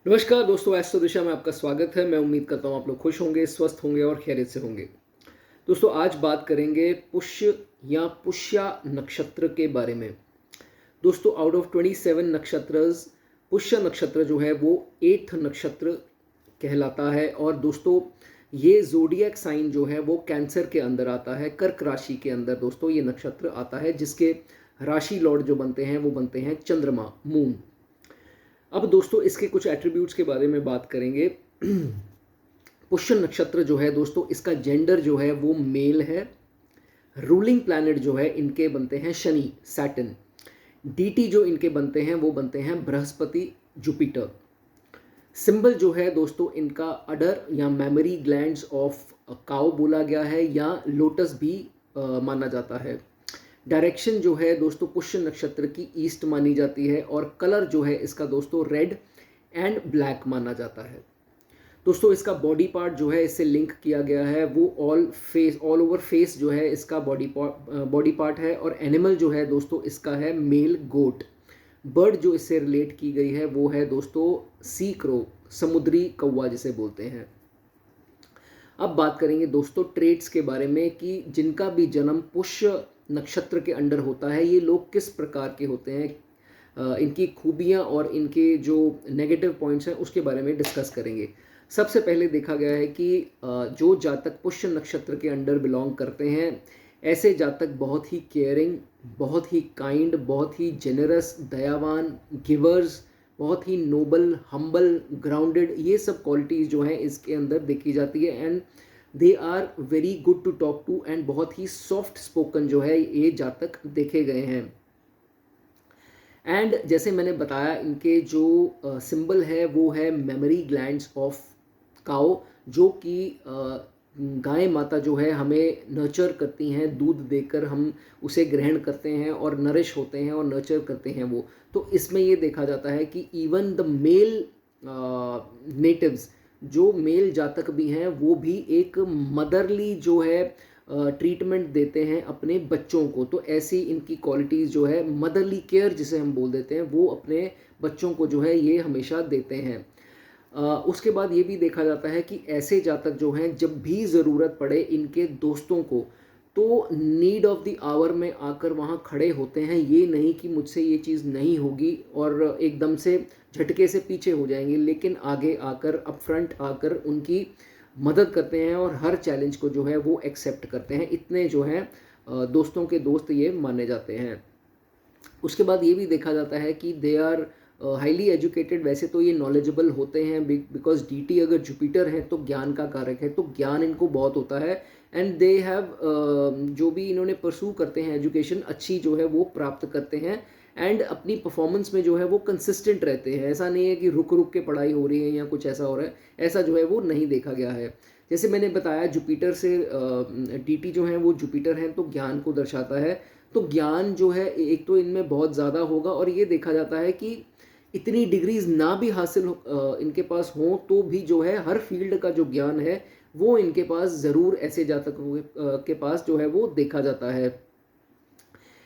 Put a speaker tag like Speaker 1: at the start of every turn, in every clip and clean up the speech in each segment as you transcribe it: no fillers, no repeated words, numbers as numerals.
Speaker 1: नमस्कार दोस्तों, एस्ट्रो दिशा में आपका स्वागत है। मैं उम्मीद करता हूँ आप लोग खुश होंगे, स्वस्थ होंगे और खैरियत से होंगे। दोस्तों, आज बात करेंगे पुष्य या पुष्या नक्षत्र के बारे में। दोस्तों, आउट ऑफ 27 नक्षत्रस पुष्य नक्षत्र जो है वो 8th नक्षत्र कहलाता है। और दोस्तों, ये ज़ोडिएक साइन जो है वो कैंसर के अंदर आता है, कर्क राशि के अंदर दोस्तों ये नक्षत्र आता है, जिसके राशि लॉर्ड जो बनते हैं वो बनते हैं चंद्रमा, मून। अब दोस्तों, इसके कुछ एट्रीब्यूट्स के बारे में बात करेंगे। पुष्य नक्षत्र जो है दोस्तों, इसका जेंडर जो है वो मेल है। रूलिंग प्लैनेट जो है इनके बनते हैं शनि, सैटर्न। डीटी जो इनके बनते हैं वो बनते हैं बृहस्पति, जुपिटर। सिंबल जो है दोस्तों इनका अडर या मेमोरी ग्लैंड्स ऑफ काउ बोला गया है, या लोटस भी माना जाता है। डायरेक्शन जो है दोस्तों पुष्य नक्षत्र की ईस्ट मानी जाती है, और कलर जो है इसका दोस्तों रेड एंड ब्लैक माना जाता है। दोस्तों, इसका बॉडी पार्ट जो है इससे लिंक किया गया है वो ऑल ओवर फेस जो है इसका बॉडी पार्ट है। और एनिमल जो है दोस्तों इसका है मेल गोट। बर्ड जो इससे रिलेट की गई है वो है दोस्तों सी क्रो, समुद्री कौवा जिसे बोलते हैं। अब बात करेंगे दोस्तों ट्रेट्स के बारे में कि जिनका भी जन्म पुष्य नक्षत्र के अंडर होता है ये लोग किस प्रकार के होते हैं। इनकी खूबियां और इनके जो नेगेटिव पॉइंट्स हैं उसके बारे में डिस्कस करेंगे। सबसे पहले देखा गया है कि जो जातक पुष्य नक्षत्र के अंडर बिलोंग करते हैं, ऐसे जातक बहुत ही केयरिंग, बहुत ही काइंड, बहुत ही जेनरस, दयावान, गिवर्स, बहुत ही नोबल, हम्बल, ग्राउंडेड, ये सब क्वालिटीज़ जो हैं इसके अंदर देखी जाती है। And they are very good to talk to, and बहुत ही सॉफ्ट स्पोकन जो है ये जातक देखे गए हैं। एंड जैसे मैंने बताया, इनके जो सिंबल है वो है मेमोरी ग्लैंड्स ऑफ काओ, जो कि गाय माता जो है हमें नर्चर करती हैं, दूध देकर हम उसे ग्रहण करते हैं और नरिश होते हैं और नर्चर करते हैं वो। तो इसमें ये देखा जाता है कि इवन द मेल नेटिव्स, जो मेल जातक भी हैं, वो भी एक मदरली जो है ट्रीटमेंट देते हैं अपने बच्चों को। तो ऐसी इनकी क्वालिटीज़ जो है मदरली केयर जिसे हम बोल देते हैं, वो अपने बच्चों को जो है ये हमेशा देते हैं। उसके बाद ये भी देखा जाता है कि ऐसे जातक जो हैं जब भी ज़रूरत पड़े इनके दोस्तों को, तो नीड ऑफ द आवर में आकर वहाँ खड़े होते हैं। ये नहीं कि मुझसे ये चीज़ नहीं होगी और एकदम से झटके से पीछे हो जाएंगे, लेकिन आगे आकर अप फ्रंट आकर उनकी मदद करते हैं और हर चैलेंज को जो है वो एक्सेप्ट करते हैं। इतने जो हैं दोस्तों के दोस्त ये माने जाते हैं। उसके बाद ये भी देखा जाता है कि दे आर हाईली एजुकेटेड। वैसे तो ये नॉलेजेबल होते हैं, बिकॉज डीटी अगर जुपिटर है तो ज्ञान का कारक है, तो ज्ञान इनको बहुत होता है। एंड दे हैव जो भी इन्होंने परसू करते हैं एजुकेशन अच्छी जो है वो प्राप्त करते हैं। एंड अपनी परफॉर्मेंस में जो है वो कंसिस्टेंट रहते हैं। ऐसा नहीं है कि रुक रुक के पढ़ाई हो रही है या कुछ ऐसा हो रहा है, ऐसा जो है वो नहीं देखा गया है। जैसे मैंने बताया, जुपिटर से डीटी जो है वो जुपिटर हैं तो ज्ञान को दर्शाता है। तो ज्ञान जो है एक तो इनमें बहुत ज़्यादा होगा, और ये देखा जाता है कि इतनी डिग्रीज ना भी हासिल इनके पास हों तो भी जो है हर फील्ड का जो ज्ञान है वो इनके पास ज़रूर ऐसे जातकों के पास जो है वो देखा जाता है।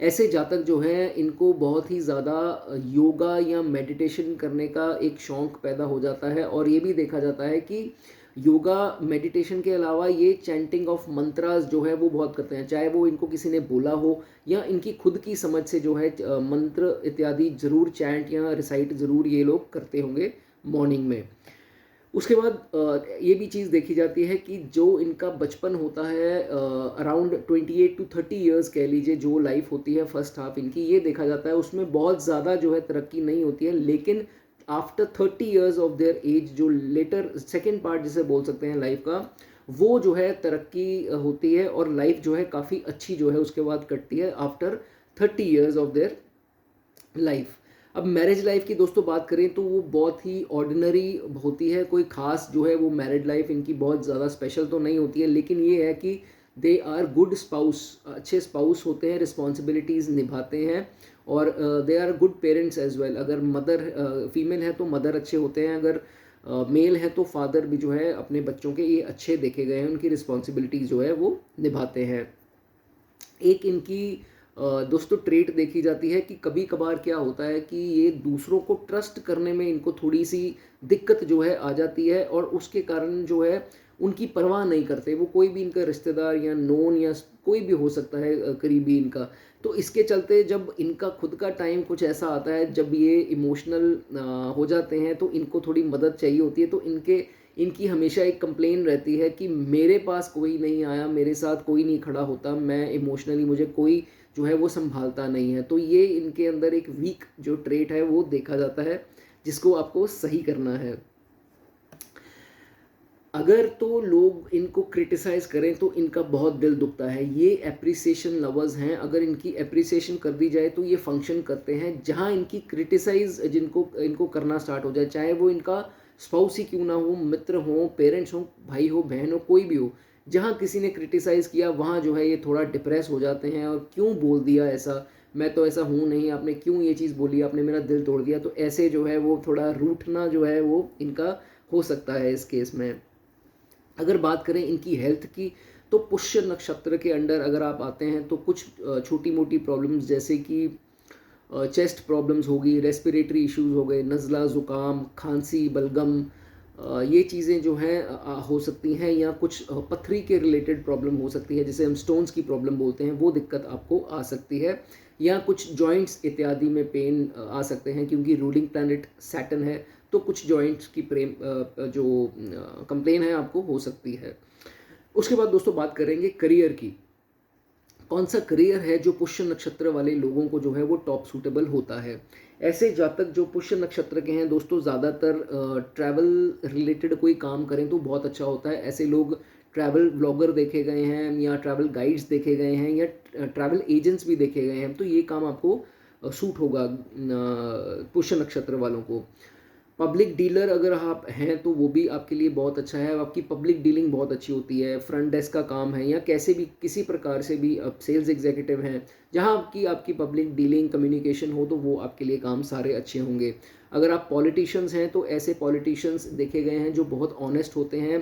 Speaker 1: ऐसे जातक जो हैं इनको बहुत ही ज़्यादा योगा या मेडिटेशन करने का एक शौक़ पैदा हो जाता है। और ये भी देखा जाता है कि योगा मेडिटेशन के अलावा ये चैंटिंग ऑफ मंत्रास जो है वो बहुत करते हैं, चाहे वो इनको किसी ने बोला हो या इनकी खुद की समझ से जो है मंत्र इत्यादि ज़रूर चैंट या रिसाइट ज़रूर ये लोग करते होंगे मॉर्निंग में। उसके बाद ये भी चीज़ देखी जाती है कि जो इनका बचपन होता है अराउंड 28 to 30 ईयर्स कह लीजिए, जो लाइफ होती है फर्स्ट हाफ इनकी, ये देखा जाता है उसमें बहुत ज़्यादा जो है तरक्की नहीं होती है। लेकिन after 30 years of their age, जो लेटर सेकेंड पार्ट जिसे बोल सकते हैं लाइफ का, वो जो है तरक्की होती है और लाइफ जो है काफ़ी अच्छी जो है उसके बाद कटती है after 30 years of their life. अब मैरिज लाइफ की दोस्तों बात करें तो वो बहुत ही ऑर्डिनरी होती है। कोई खास जो है वो मैरिड लाइफ इनकी बहुत ज़्यादा स्पेशल तो नहीं होती है, लेकिन ये है कि दे आर गुड स्पाउस, अच्छे स्पाउस होते हैं, रिस्पॉन्सिबिलिटीज़ निभाते हैं, और they are good parents as well. अगर मदर फीमेल है तो मदर अच्छे होते हैं, अगर मेल है तो फादर भी जो है अपने बच्चों के ये अच्छे देखे गए हैं, उनकी रिस्पॉन्सिबिलिटीज़ जो है वो निभाते हैं। एक इनकी दोस्तों ट्रेट देखी जाती है कि कभी कभार क्या होता है कि ये दूसरों को ट्रस्ट करने में इनको थोड़ी सी दिक्कत जो है आ जाती है, और उसके कारण जो है उनकी परवाह नहीं करते, वो कोई भी इनका रिश्तेदार या नोन या कोई भी हो सकता है करीबी इनका। तो इसके चलते जब इनका खुद का टाइम कुछ ऐसा आता है जब ये इमोशनल हो जाते हैं, तो इनको थोड़ी मदद चाहिए होती है। तो इनकी हमेशा एक कंप्लेन रहती है कि मेरे पास कोई नहीं आया, मेरे साथ कोई नहीं खड़ा होता, मैं इमोशनली मुझे कोई जो है वो संभालता नहीं है। तो ये इनके अंदर एक वीक जो ट्रेट है वो देखा जाता है, जिसको आपको सही करना है। अगर तो लोग इनको क्रिटिसाइज करें तो इनका बहुत दिल दुखता है। ये एप्रिसिएशन लवर्स हैं, अगर इनकी एप्रिसिएशन कर दी जाए तो ये फंक्शन करते हैं। जहाँ इनकी क्रिटिसाइज जिनको इनको करना स्टार्ट हो जाए, चाहे वो इनका स्पाउस ही क्यों ना हो, मित्र हो, पेरेंट्स हो, भाई हो, बहन हो, कोई भी हो, जहाँ किसी ने क्रिटिसाइज किया वहाँ जो है ये थोड़ा डिप्रेस हो जाते हैं, और क्यों बोल दिया ऐसा, मैं तो ऐसा हूँ नहीं, आपने क्यों ये चीज़ बोली, आपने मेरा दिल तोड़ दिया। तो ऐसे जो है वो थोड़ा रूठना जो है वो इनका हो सकता है इस केस में। अगर बात करें इनकी हेल्थ की, तो पुष्य नक्षत्र के अंडर अगर आप आते हैं तो कुछ छोटी मोटी प्रॉब्लम्स जैसे कि चेस्ट प्रॉब्लम्स होगी, रेस्पिरेटरी इश्यूज हो गए, नज़ला, ज़ुकाम, खांसी, बलगम, ये चीज़ें जो हैं हो सकती हैं। या कुछ पथरी के रिलेटेड प्रॉब्लम हो सकती है, जिसे हम स्टोन्स की प्रॉब्लम बोलते हैं, वो दिक्कत आपको आ सकती है। या कुछ जॉइंट्स इत्यादि में पेन आ सकते हैं, क्योंकि रूलिंग प्लैनेट सैटर्न है, तो कुछ जॉइंट्स की जो कंप्लेन है आपको हो सकती है। उसके बाद दोस्तों बात करेंगे करियर की। कौन सा करियर है जो पुष्य नक्षत्र वाले लोगों को जो है वो टॉप सूटेबल होता है। ऐसे जातक जो पुष्य नक्षत्र के हैं दोस्तों, ज़्यादातर ट्रैवल रिलेटेड कोई काम करें तो बहुत अच्छा होता है। ऐसे लोग ट्रैवल ब्लॉगर देखे गए हैं, या ट्रैवल गाइड्स देखे गए हैं, या ट्रैवल एजेंट्स भी देखे गए हैं। तो ये काम आपको सूट होगा पुष्य नक्षत्र वालों को। पब्लिक डीलर अगर आप हैं तो वो भी आपके लिए बहुत अच्छा है। आपकी पब्लिक डीलिंग बहुत अच्छी होती है, फ्रंट डेस्क का काम है, या कैसे भी किसी प्रकार से भी आप सेल्स एग्जीक्यूटिव हैं, जहाँ आपकी पब्लिक डीलिंग कम्युनिकेशन हो, तो वो आपके लिए काम सारे अच्छे होंगे। अगर आप पॉलिटिशियंस हैं तो ऐसे पॉलिटिशियंस देखे गए हैं जो बहुत ऑनेस्ट होते हैं,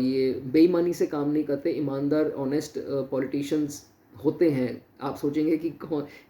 Speaker 1: ये बेईमानी से काम नहीं करते, ईमानदार ऑनेस्ट पॉलिटिशियंस होते हैं। आप सोचेंगे कि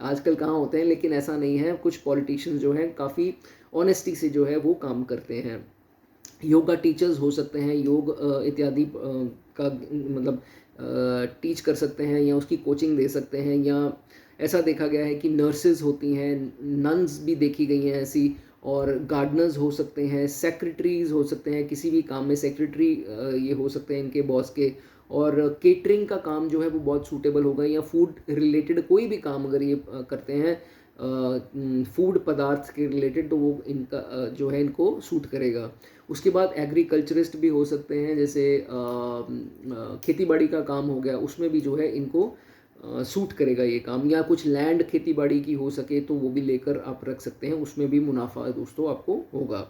Speaker 1: आजकल कहाँ होते हैं, लेकिन ऐसा नहीं है। कुछ पॉलिटिशियंस जो हैं काफ़ी ऑनेस्टी से जो है वो काम करते हैं। योगा टीचर्स हो सकते हैं, योग इत्यादि का मतलब टीच कर सकते हैं, या उसकी कोचिंग दे सकते हैं। या ऐसा देखा गया है कि नर्सेज होती हैं, नन्स भी देखी गई हैं ऐसी, और गार्डनर्स हो सकते हैं, सेक्रेटरीज हो सकते हैं, किसी भी काम में सेक्रेटरी ये हो सकते हैं इनके बॉस के। और केटरिंग का काम जो है वो बहुत सूटेबल होगा, या फूड रिलेटेड कोई भी काम अगर ये करते हैं फूड पदार्थ के रिलेटेड, तो वो इनका जो है इनको सूट करेगा। उसके बाद एग्रीकल्चरिस्ट भी हो सकते हैं, जैसे खेती बाड़ी का काम हो गया, उसमें भी जो है इनको सूट करेगा ये काम। या कुछ लैंड खेती बाड़ी की हो सके तो वो भी लेकर आप रख सकते हैं, उसमें भी मुनाफा दोस्तों आपको होगा।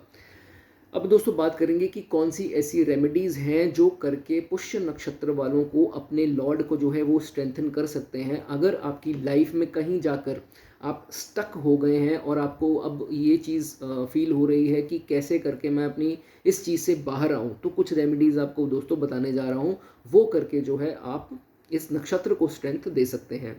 Speaker 1: अब दोस्तों बात करेंगे कि कौन सी ऐसी रेमेडीज़ हैं जो करके पुष्य नक्षत्र वालों को अपने लॉर्ड को जो है वो स्ट्रेंथन कर सकते हैं। अगर आपकी लाइफ में कहीं जाकर आप स्टक हो गए हैं और आपको अब ये चीज़ फील हो रही है कि कैसे करके मैं अपनी इस चीज़ से बाहर आऊँ, तो कुछ रेमेडीज़ आपको दोस्तों बताने जा रहा हूँ, वो करके जो है आप इस नक्षत्र को स्ट्रेंथ दे सकते हैं।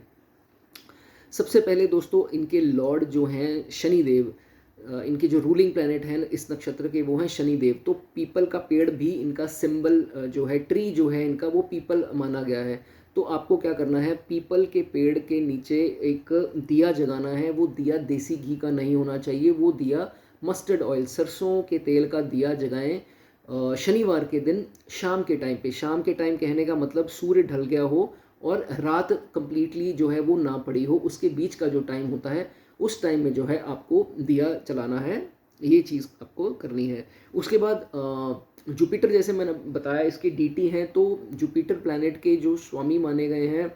Speaker 1: सबसे पहले दोस्तों इनके लॉर्ड जो हैं शनिदेव, इनके जो रूलिंग प्लैनेट हैं इस नक्षत्र के वो हैं शनिदेव। तो पीपल का पेड़ भी इनका सिंबल जो है, ट्री जो है इनका, वो पीपल माना गया है। तो आपको क्या करना है, पीपल के पेड़ के नीचे एक दिया जगाना है। वो दिया देसी घी का नहीं होना चाहिए, वो दिया मस्टर्ड ऑयल, सरसों के तेल का दिया जगाएं शनिवार के दिन शाम के टाइम पे। शाम के टाइम कहने का मतलब सूर्य ढल गया हो और रात कंप्लीटली जो है वो ना पड़ी हो, उसके बीच का जो टाइम होता है, उस टाइम में जो है आपको दिया चलाना है। ये चीज़ आपको करनी है। उसके बाद जुपिटर, जैसे मैंने बताया इसके डीटी हैं, तो जुपिटर प्लैनेट के जो स्वामी माने गए हैं,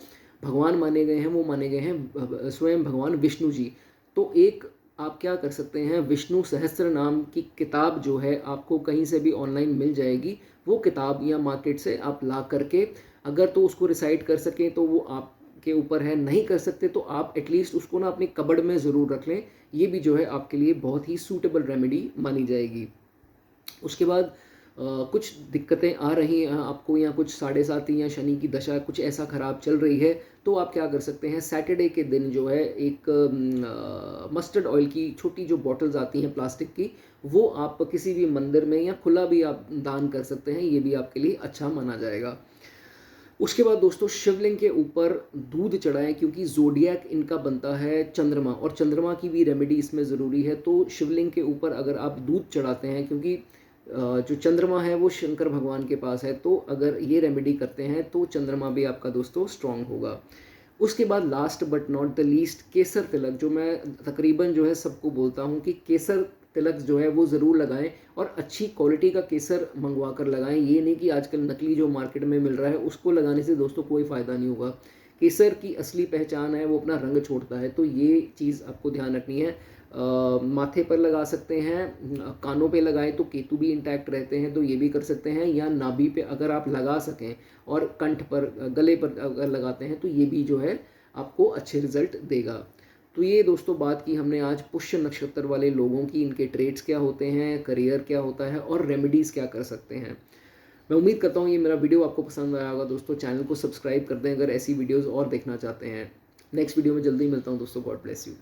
Speaker 1: भगवान माने गए हैं, वो माने गए हैं स्वयं भगवान विष्णु जी। तो एक आप क्या कर सकते हैं, विष्णु सहस्त्र नाम की किताब जो है आपको कहीं से भी ऑनलाइन मिल जाएगी। वो किताब या मार्केट से आप ला करके अगर तो उसको रिसाइट कर सकें तो वो आप के ऊपर है, नहीं कर सकते तो आप एटलीस्ट उसको ना अपनी कबड़ में ज़रूर रख लें। ये भी जो है आपके लिए बहुत ही सूटेबल रेमेडी मानी जाएगी। उसके बाद कुछ दिक्कतें आ रही हैं आपको, या कुछ साढ़े साती या शनि की दशा कुछ ऐसा ख़राब चल रही है, तो आप क्या कर सकते हैं, सैटरडे के दिन जो है एक मस्टर्ड ऑयल की छोटी जो बॉटल्स आती हैं प्लास्टिक की, वो आप किसी भी मंदिर में या खुला भी आप दान कर सकते हैं, ये भी आपके लिए अच्छा माना जाएगा। उसके बाद दोस्तों शिवलिंग के ऊपर दूध चढ़ाएं, क्योंकि ज़ोडिएक इनका बनता है चंद्रमा, और चंद्रमा की भी रेमेडी इसमें ज़रूरी है। तो शिवलिंग के ऊपर अगर आप दूध चढ़ाते हैं, क्योंकि जो चंद्रमा है वो शंकर भगवान के पास है, तो अगर ये रेमेडी करते हैं तो चंद्रमा भी आपका दोस्तों स्ट्रांग होगा। उसके बाद last but not the least Kesar Tilak, जो मैं तकरीबन जो है सबको बोलता हूँ कि केसर तिलक जो है वो ज़रूर लगाएं, और अच्छी क्वालिटी का केसर मंगवा कर लगाएं। ये नहीं कि आजकल नकली जो मार्केट में मिल रहा है उसको लगाने से दोस्तों कोई फ़ायदा नहीं होगा। केसर की असली पहचान है वो अपना रंग छोड़ता है, तो ये चीज़ आपको ध्यान रखनी है। माथे पर लगा सकते हैं, कानों पे लगाएं तो केतु भी इंटैक्ट रहते हैं, तो ये भी कर सकते हैं, या नाभि पे अगर आप लगा सकें, और कंठ पर, गले पर अगर लगाते हैं तो ये भी जो है आपको अच्छे रिजल्ट देगा। तो ये दोस्तों बात की हमने आज पुष्य नक्षत्र वाले लोगों की, इनके ट्रेड्स क्या होते हैं, करियर क्या होता है, और रेमेडीज़ क्या कर सकते हैं। मैं उम्मीद करता हूँ ये मेरा वीडियो आपको पसंद आया होगा दोस्तों। चैनल को सब्सक्राइब कर दें अगर ऐसी वीडियोज़ और देखना चाहते हैं। नेक्स्ट वीडियो में जल्दी मिलता हूँ दोस्तों। God bless you.